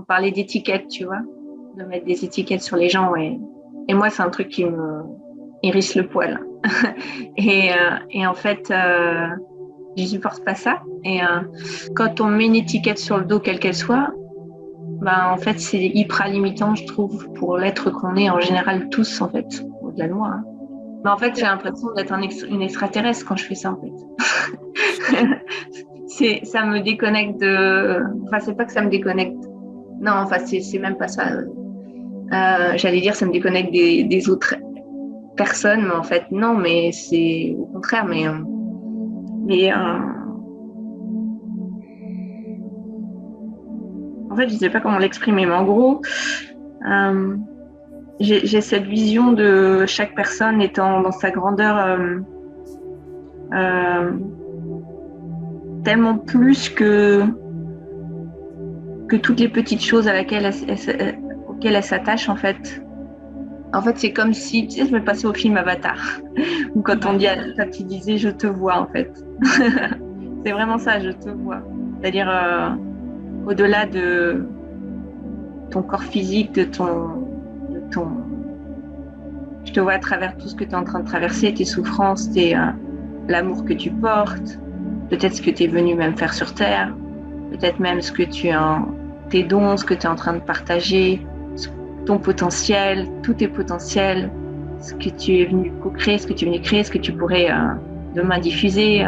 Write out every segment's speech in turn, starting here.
on parlait d'étiquettes, tu vois, de mettre des étiquettes sur les gens. Et moi, c'est un truc qui me hérisse le poil. Et en fait, je supporte pas ça. Et quand on met une étiquette sur le dos, quelle qu'elle soit, ben, en fait, c'est hyper limitant, je trouve, pour l'être qu'on est en général tous, en fait, au-delà de moi. Hein. Mais en fait, j'ai l'impression d'être une extraterrestre quand je fais ça, en fait. Ça me déconnecte de... Enfin, c'est pas que ça me déconnecte. Non, enfin, c'est même pas ça. J'allais dire, ça me déconnecte des autres personnes, mais en fait, non, mais c'est au contraire. Mais en fait, je sais pas comment l'exprimer, mais en gros, euh, j'ai cette vision de chaque personne étant dans sa grandeur tellement plus que toutes les petites choses auxquelles elle s'attache, en fait. En fait, c'est comme si, tu sais, je me passais au film Avatar, où quand quand il disait je te vois, en fait. C'est vraiment ça, je te vois. C'est-à-dire, au-delà de ton corps physique, de ton... Je te vois à travers tout ce que tu es en train de traverser, tes souffrances, l'amour que tu portes, peut-être ce que tu es venu même faire sur Terre, peut-être même ce que tes dons, ce que tu es en train de partager, ton potentiel, tous tes potentiels, ce que tu es venu co-créer, ce que tu es venu créer, ce que tu pourrais demain diffuser.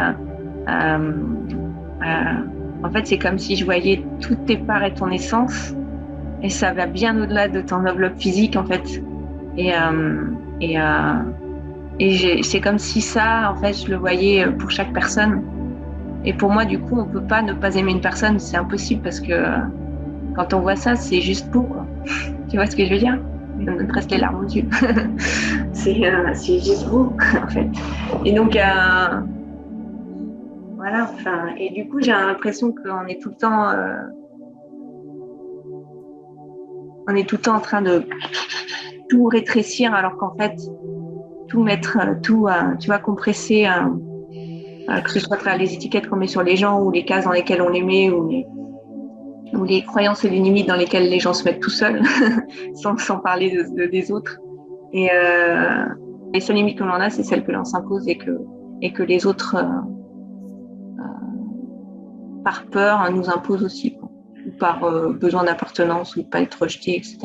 En fait, c'est comme si je voyais toutes tes parts et ton essence, et ça va bien au-delà de ton enveloppe physique, en fait. Et, et, euh, c'est comme si ça, en fait, je le voyais pour chaque personne. Et pour moi, du coup, on peut pas ne pas aimer une personne, c'est impossible parce que quand on voit ça, c'est juste beau, quoi. Tu vois ce que je veux dire? Ça me presse les larmes aux yeux. C'est juste beau, en fait. Et donc, voilà, enfin, et du coup, j'ai l'impression qu'on est tout le temps, en train de tout rétrécir, alors qu'en fait, tout mettre, tu vois, compresser, que ce soit à travers les étiquettes qu'on met sur les gens ou les cases dans lesquelles on les met ou les croyances et les limites dans lesquelles les gens se mettent tout seuls, sans parler des autres. Et les seules limites que l'on a, c'est celles que l'on s'impose et que les autres, par peur, nous imposent aussi, quoi. Ou par besoin d'appartenance ou de ne pas être rejeté, etc.